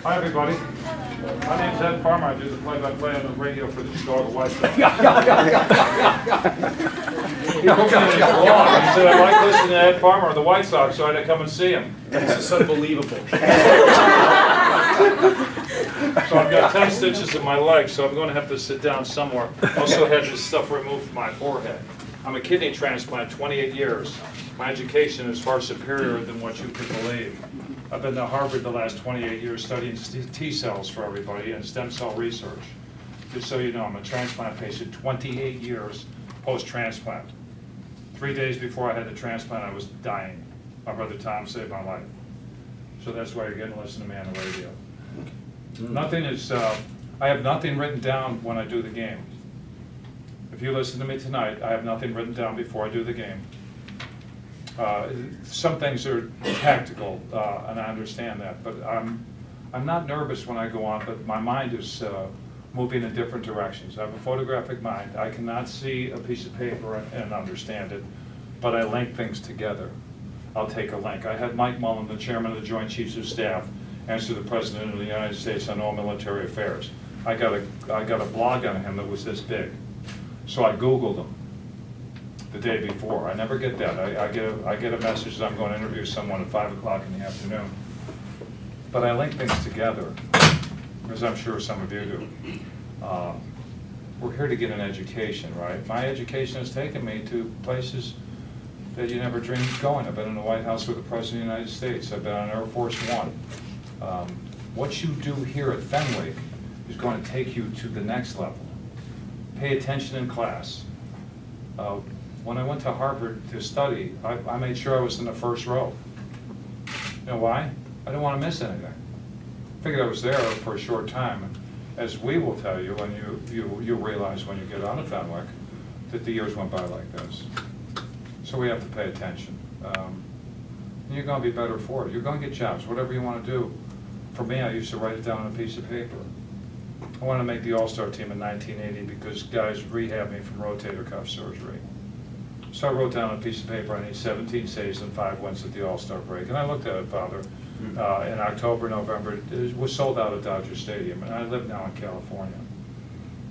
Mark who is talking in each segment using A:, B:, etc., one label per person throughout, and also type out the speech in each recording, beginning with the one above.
A: Hi, everybody. My name's Ed Farmer. I do the play-by-play on the radio for the Chicago White Sox. He put me in his blog. He said, I like listening to Ed Farmer of the White Sox, so I had to come and see him.
B: This is unbelievable.
A: So I've got 10 stitches in my leg, so I'm going to have to sit down somewhere. Also had this stuff removed from my forehead. I'm a kidney transplant, 28 years. My education is far superior than what you could believe. I've been to Harvard the last 28 years studying T cells for everybody and stem cell research. Just so you know, I'm a transplant patient, 28 years post-transplant. 3 days before I had the transplant, I was dying. My brother Tom saved my life. So that's why you're getting to listen to me on the radio. Nothing is, I have nothing written down when I do the game. If you listen to me tonight, I have nothing written down before I do the game. Some things are tactical, and I understand that, but I'm not nervous when I go on, but my mind is moving in different directions. I have a photographic mind. I cannot see a piece of paper and understand it, but I link things together. I'll take a link. I had Mike Mullen, the chairman of the Joint Chiefs of Staff, answer the President of the United States on all military affairs. I got a blog on him that was this big. So I Googled him the day before. I never get that. I get a message that I'm going to interview someone at 5 o'clock in the afternoon. But I link things together, as I'm sure some of you do. We're here to get an education, right? My education has taken me to places that you never dreamed of going. I've been in the White House with the President of the United States. I've been on Air Force One. What you do here at Fenwick is going to take you to the next level. Pay attention in class. When I went to Harvard to study, I made sure I was in the first row. You know why? I didn't want to miss anything. I figured I was there for a short time. As we will tell you, and you'll realize when you get on to Fenwick, that the years went by like this. So we have to pay attention. And you're going to be better for it. You're going to get jobs, whatever you want to do. For me, I used to write it down on a piece of paper. I wanted to make the All-Star team in 1980 because guys rehabbed me from rotator cuff surgery. So I wrote down on a piece of paper, I need 17 saves and 5 wins at the All-Star break. And I looked at it, Father, in October, November. It was sold out at Dodger Stadium, and I live now in California.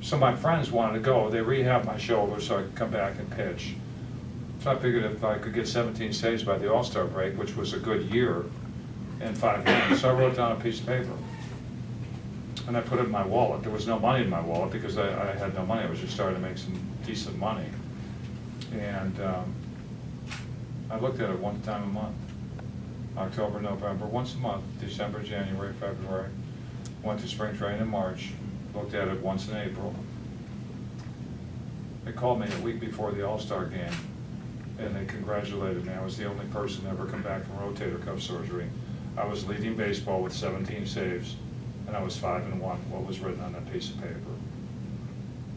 A: So my friends wanted to go. They rehabbed my shoulder so I could come back and pitch. So I figured if I could get 17 saves by the All-Star break, which was a good year, and 5 wins. So I wrote down a piece of paper. And I put it in my wallet. There was no money in my wallet because I had no money. I was just starting to make some decent money. And I looked at it one time a month. October, November, once a month, December, January, February. Went to spring training in March, looked at it once in April. They called me a week before the All-Star game, and they congratulated me. I was the only person to ever come back from rotator cuff surgery. I was leading baseball with 17 saves, and I was 5-1, what was written on that piece of paper.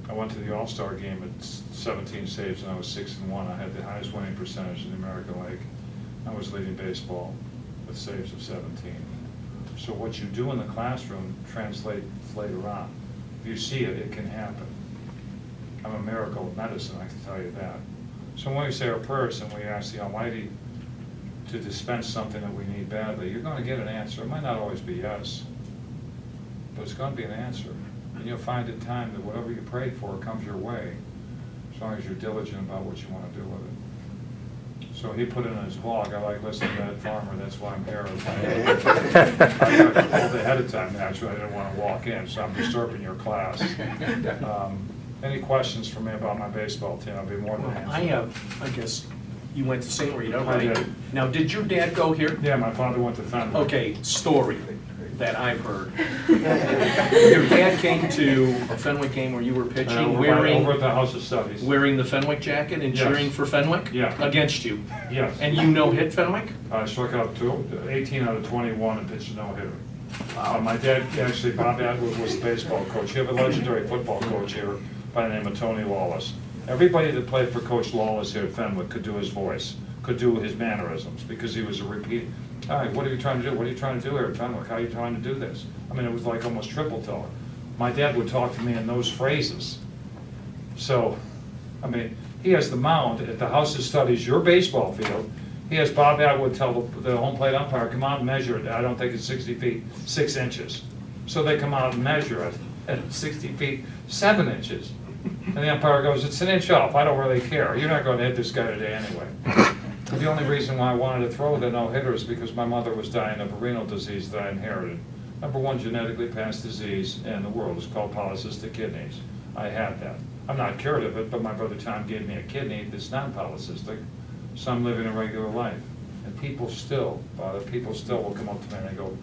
A: I went to the All-Star game at 17 saves, and I was 6-1. I had the highest winning percentage in the American League. I was leading baseball with saves of 17. So what you do in the classroom translates later on. If you see it, it can happen. I'm a miracle of medicine, I can tell you that. So when we say our prayers and we ask the Almighty to dispense something that we need badly, you're going to get an answer. It might not always be yes, but it's going to be an answer. And you'll find in time that whatever you prayed for comes your way, as long as you're diligent about what you want to do with it. So he put it in his blog, I like listening to Ed Farmer, that's why I'm here. I got told ahead of time, actually, I didn't want to walk in, so I'm disturbing your class. Any questions for me about my baseball team? I'll be more than happy.
B: I guess, you went to St. Rita,
A: I
B: right?
A: did.
B: Now, did your dad go here?
A: Yeah, my father went to Fenwick.
B: Okay, story that I've heard. Your dad came to a Fenwick game where you were pitching,
A: Over at the House of Studies.
B: wearing the Fenwick jacket and
A: Yes.
B: cheering for Fenwick?
A: Yeah.
B: Against you?
A: Yes.
B: And you hit Fenwick?
A: I struck out 18 out of 21 and pitched a no-hitter.
B: Wow.
A: My dad, actually, Bob Atwood was the baseball coach. You have a legendary football coach here by the name of Tony Lawless. Everybody that played for Coach Lawless here at Fenwick could do his voice, could do his mannerisms, because he was a repeat. All right, what are you trying to do? What are you trying to do here at Fenwick? How are you trying to do this? I mean, it was like almost triple teller. My dad would talk to me in those phrases. So, I mean, he has the mound at the House of Studies, your baseball field. He has Bob Atwood tell the home plate umpire, come out and measure it. I don't think it's 60 feet, 6 inches. So they come out and measure it at 60 feet, 7 inches. And the umpire goes, it's an inch off, I don't really care. You're not going to hit this guy today anyway. The only reason why I wanted to throw the no-hitter is because my mother was dying of a renal disease that I inherited. #1 genetically passed disease in the world is called polycystic kidneys. I had that. I'm not cured of it, but my brother Tom gave me a kidney that's non-polycystic, so I'm living a regular life. And people still will come up to me and they go,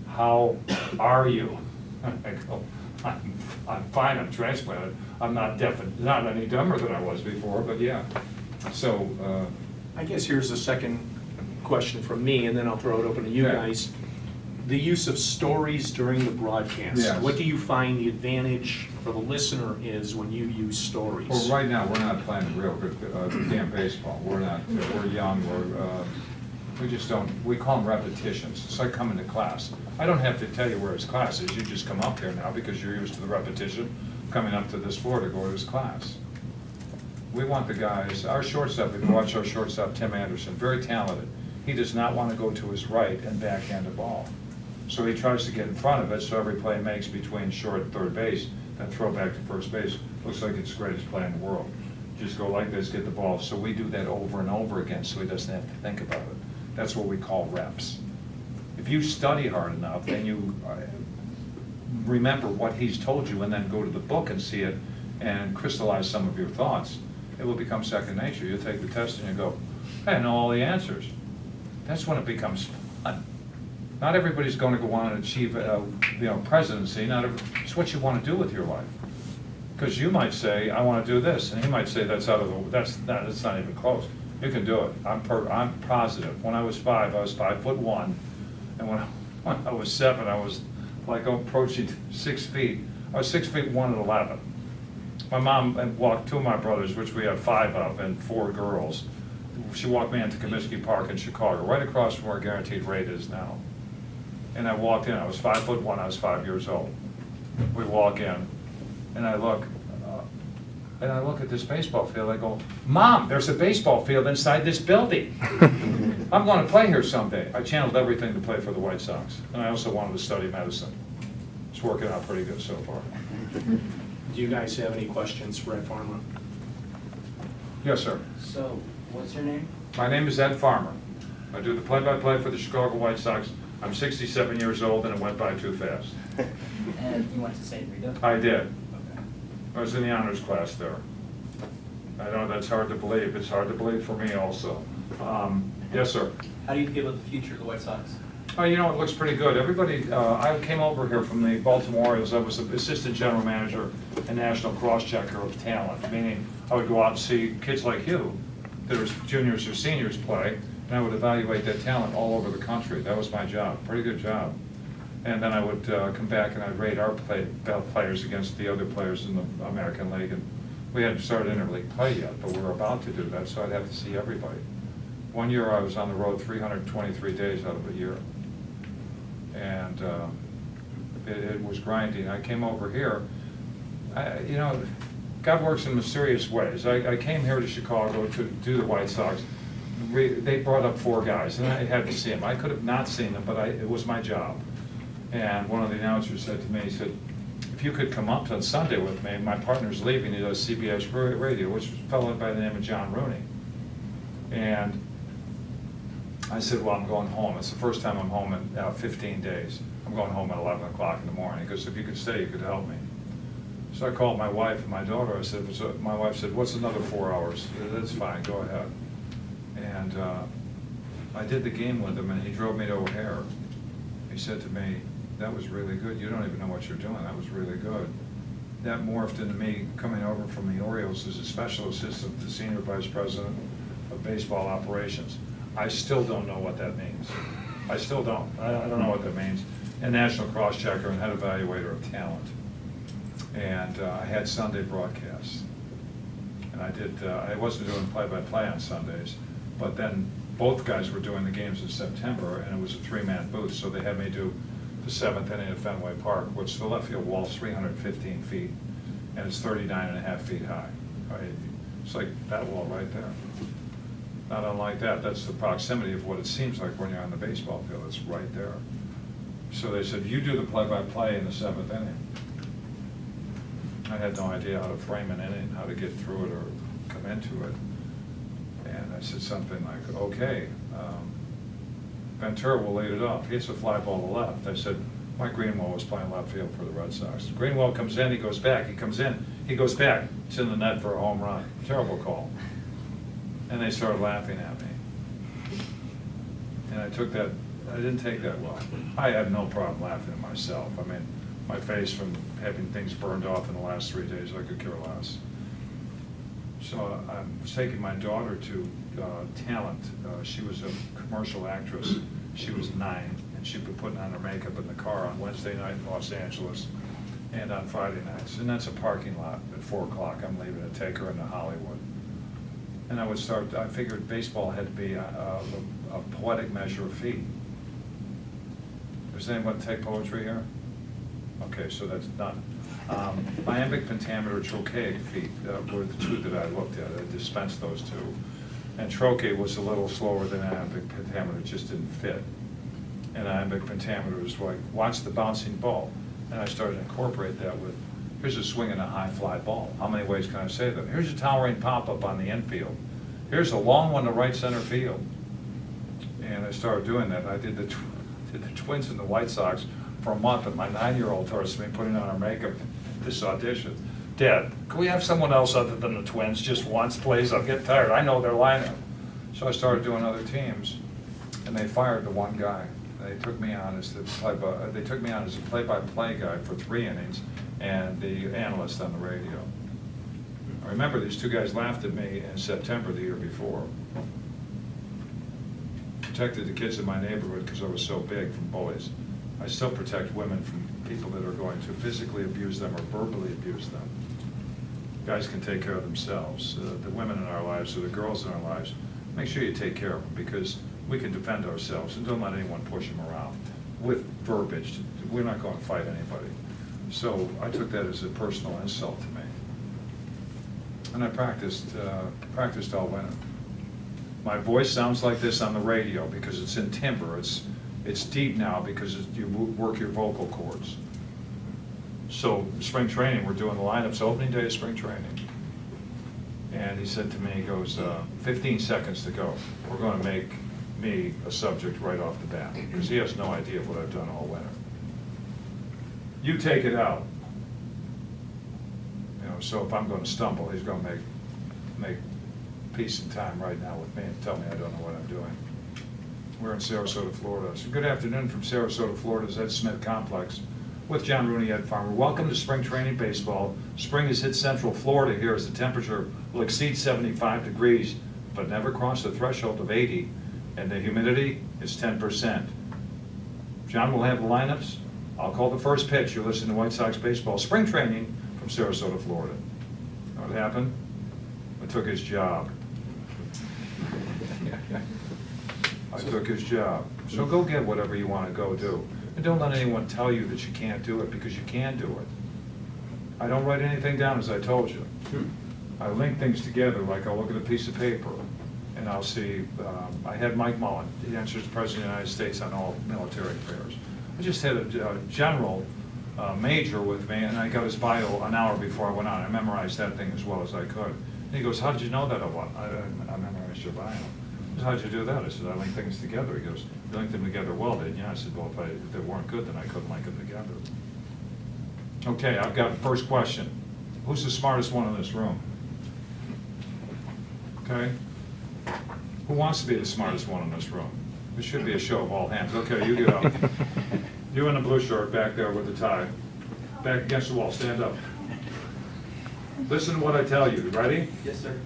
A: how are you? I go, I'm fine, I'm transplanted. I'm not not any dumber than I was before, but yeah. So,
B: I guess here's the second question from me, and then I'll throw it open to you
A: Yeah.
B: guys. The use of stories during the broadcast.
A: Yes.
B: What do you find the advantage for the listener is when you use stories?
C: Well, right now, we're not playing real good damn baseball. We're not, we're young, we just don't, we call them repetitions. It's like coming to class. I don't have to tell you where his class is, you just come up here now because you're used to the repetition, coming up to this floor to go to his class. We want the guys, our shortstop, if you watch our shortstop, Tim Anderson, very talented. He does not want to go to his right and backhand the ball. So he tries to get in front of it, so every play he makes between short and third base, then throw back to first base, looks like it's the greatest play in the world. Just go like this, get the ball. So we do that over and over again, so he doesn't have to think about it. That's what we call reps. If you study hard enough and you remember what he's told you and then go to the book and see it and crystallize some of your thoughts, it will become second nature. You take the test and you go, hey, I know all the answers. That's when it becomes fun. Not everybody's going to go on and achieve, presidency. It's what you want to do with your life. Because you might say, I want to do this, and he might say, that's not even close. You can do it. I'm positive. When I was 5, I was 5'1", and when I was 7, I was like approaching 6 feet. I was 6 feet 1 at 11. My mom walked 2 of my brothers, which we have 5 of, and 4 girls. She walked me into Comiskey Park in Chicago, right across from where Guaranteed Rate is now. And I walked in, I was 5'1", I was 5 years old. We walk in, and I look at this baseball field, I go, Mom, there's a baseball field inside this building. I'm going to play here someday. I channeled everything to play for the White Sox, and I also wanted to study medicine. It's working out pretty good so far.
B: Do you guys have any questions for Ed Farmer?
A: Yes, sir.
D: So, what's your name?
A: My name is Ed Farmer. I do the play-by-play for the Chicago White Sox. I'm 67 years old, and it went by too fast.
D: And you went to St. Rita?
A: I did.
D: Okay.
A: I was in the honors class there. I know that's hard to believe. It's hard to believe for me also. Yes, sir.
D: How do you feel about the future of the White Sox?
A: Oh, it looks pretty good. Everybody, I came over here from the Baltimore Orioles. I was the assistant general manager and national cross-checker of talent, meaning I would go out and see kids like you that are juniors or seniors play, and I would evaluate that talent all over the country. That was my job, pretty good job. And then I would come back and I'd rate our players against the other players in the American League. And we hadn't started interleague play yet, but we were about to do that, so I'd have to see everybody. One year I was on the road 323 days out of a year. And it was grinding. I came over here. God works in mysterious ways. I came here to Chicago to do the White Sox. They brought up 4 guys, and I had to see them. I could have not seen them, but it was my job. And one of the announcers said to me, he said, if you could come up on Sunday with me, my partner's leaving, he does CBS radio, which was a fellow by the name of John Rooney. And I said, well, I'm going home. It's the first time I'm home in 15 days. I'm going home at 11 o'clock in the morning. He goes, if you could stay, you could help me. So I called my wife and my daughter. I said, my wife said, what's another 4 hours? That's fine, go ahead. And I did the game with him, and he drove me to O'Hare. He said to me, that was really good. You don't even know what you're doing. That was really good. That morphed into me coming over from the Orioles as a special assistant to the senior vice president of baseball operations. I still don't know what that means. I still don't. I don't know what that means. And national cross-checker and head evaluator of talent. And I had Sunday broadcasts. And I wasn't doing play-by-play on Sundays, but then both guys were doing the games in September, and it was a 3-man booth, so they had me do the 7th inning at Fenway Park, which the left field wall's 315 feet, and it's 39.5 feet high. Right? It's like that wall right there.
C: Not unlike that, that's the proximity of what it seems like when you're on the baseball field, it's right there. So they said, you do the play-by-play in the 7th inning. I had no idea how to frame an inning, how to get through it or come into it. And I said something like, okay, Ventura will lead it off. He hits a fly ball to left. I said, Mike Greenwell was playing left field for the Red Sox. Greenwell comes in, he goes back, he comes in, he goes back. It's in the net for a home run. Terrible call. And they started laughing at me. And I didn't take that well. I had no problem laughing at myself. I mean, my face from having things burned off in the last 3 days, I could care less. So I was taking my daughter to talent. She was a commercial actress. She was 9, and she'd been putting on her makeup in the car on Wednesday night in Los Angeles and on Friday nights. And that's a parking lot at 4 o'clock. I'm leaving to take her into Hollywood. And I figured baseball had to be a poetic measure of feet. Does anyone take poetry here? Okay, so that's done. Iambic pentameter, trochaic feet were the two that I looked at. I dispensed those two. And trochaic was a little slower than iambic pentameter, it just didn't fit. And iambic pentameter was like, watch the bouncing ball. And I started to incorporate that with, here's a swing and a high fly ball. How many ways can I say that? Here's a towering pop-up on the infield. Here's a long one to right center field. And I started doing that. I did the Twins and the White Sox for a month, and my 9-year-old told me, putting on her makeup, this audition. Dad, can we have someone else other than the Twins just once, please? I'm getting tired. I know their lineup. So I started doing other teams, and they fired the one guy. They took me on as the play-by-play guy for 3 innings, and the analyst on the radio. I remember these 2 guys laughed at me in September the year before. Protected the kids in my neighborhood because I was so big from bullies. I still protect women from people that are going to physically abuse them or verbally abuse them. Guys can take care of themselves. The women in our lives or the girls in our lives, make sure you take care of them because we can defend ourselves, and don't let anyone push them around with verbiage. We're not going to fight anybody. So I took that as a personal insult to me. And I practiced all winter. My voice sounds like this on the radio because it's in timbre. It's deep now because you work your vocal cords. So spring training, we're doing the lineups, opening day of spring training. And he said to me, he goes, 15 seconds to go. We're going to make me a subject right off the bat because he has no idea what I've done all winter. You take it out. You know, so if I'm going to stumble, he's going to make peace and time right now with me and tell me I don't know what I'm doing. We're in Sarasota, Florida. So good afternoon from Sarasota, Florida's Ed Smith Complex with John Rooney, Ed Farmer. Welcome to spring training baseball. Spring has hit Central Florida here as the temperature will exceed 75 degrees, but never cross the threshold of 80, and the humidity is 10%. John will have the lineups. I'll call the first pitch. You're listening to White Sox baseball spring training from Sarasota, Florida. You know what happened? I took his job. I took his job. So go get whatever you want to go do. And don't let anyone tell you that you can't do it, because you can do it. I don't write anything down, as I told you. I link things together, like I'll look at a piece of paper and I'll see, I had Mike Mullen, he answers the President of the United States on all military affairs. I just had a general major with me, and I got his bio an hour before I went on. I memorized that thing as well as I could. And he goes, how did you know that? I memorized your bio. He goes, how'd you do that? I said, I link things together. He goes, you linked them together well, didn't you? I said, well, if they weren't good, then I couldn't link them together. Okay, I've got the first question. Who's the smartest one in this room? Okay? Who wants to be the smartest one in this room? This should be a show of all hands. Okay, you get up. You in the blue shirt back there with the tie. Back against the wall, stand up. Listen to what I tell you. Ready?
D: Yes, sir.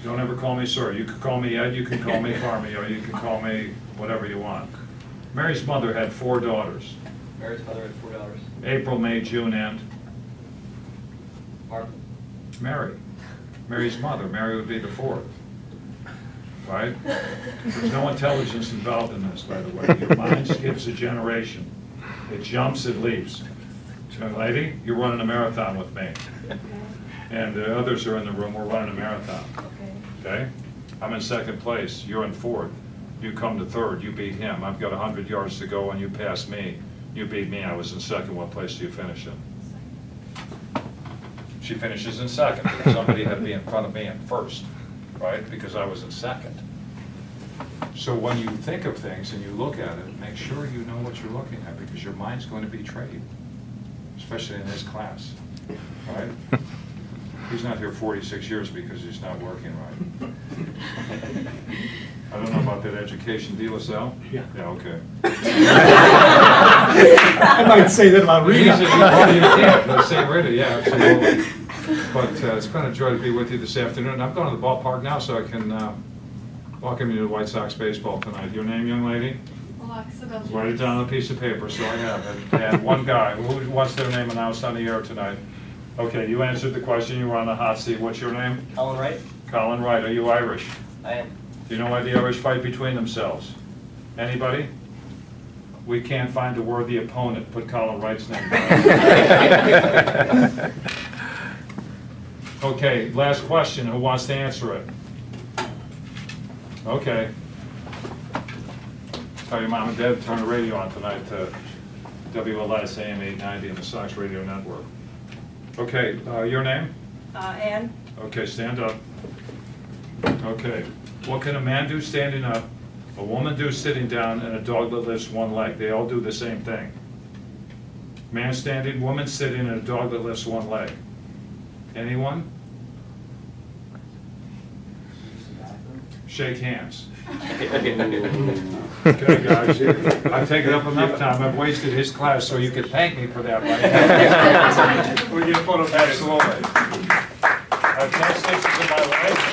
C: Don't ever call me sir. You can call me Ed, you can call me Farmy, or you can call me whatever you want. Mary's mother had 4 daughters.
D: Mary's father had 4 daughters.
C: April, May, June, and
D: Mark.
C: Mary. Mary's mother. Mary would be the 4th. Right? There's no intelligence involved in this, by the way. Your mind skips a generation. It jumps, it leaps. Young lady, you're running a marathon with me. And the others are in the room, we're running a marathon. Okay?
A: I'm in second place, you're in fourth. You come to third, you beat him. I've got 100 yards to go and you pass me. You beat me, I was in second. What place do you finish in? She finishes in second because somebody had to be in front of me in first, right? Because I was in second. So when you think of things and you look at it, make sure you know what you're looking at because your mind's going to betray you, especially in this class, right? He's not here 46 years because he's not working right. I don't know about that education deal, Sal?
E: Yeah.
A: Yeah, okay.
E: I might say that about
A: He's
E: Rita.
A: yeah, the same Rita, yeah, absolutely. But it's been a joy to be with you this afternoon. I'm going to the ballpark now so I can welcome you to White Sox baseball tonight. Your name, young lady?
F: Alexa Belcher.
A: Write it down on a piece of paper, so I have it. And one guy, who wants their name announced on the air tonight? Okay, you answered the question, you were on the hot seat. What's your name?
D: Colin Wright?
A: Colin Wright. Are you Irish?
D: I am.
A: Do you know why the Irish fight between themselves? Anybody? We can't find a worthy opponent. Put Colin Wright's name down. Okay, last question. Who wants to answer it? Okay. Tell your mom and dad to turn the radio on tonight to WLS AM 890 and the Sox Radio Network. Okay, your name?
F: Ann.
A: Okay, stand up. Okay. What can a man do standing up, a woman do sitting down, and a dog that lifts one leg? They all do the same thing. Man standing, woman sitting, and a dog that lifts one leg. Anyone? Shake hands. Okay, guys, I've taken up enough time. I've wasted his class, so you could thank me for that, right? We get a photo. Absolutely. I've 10 stitches in my life.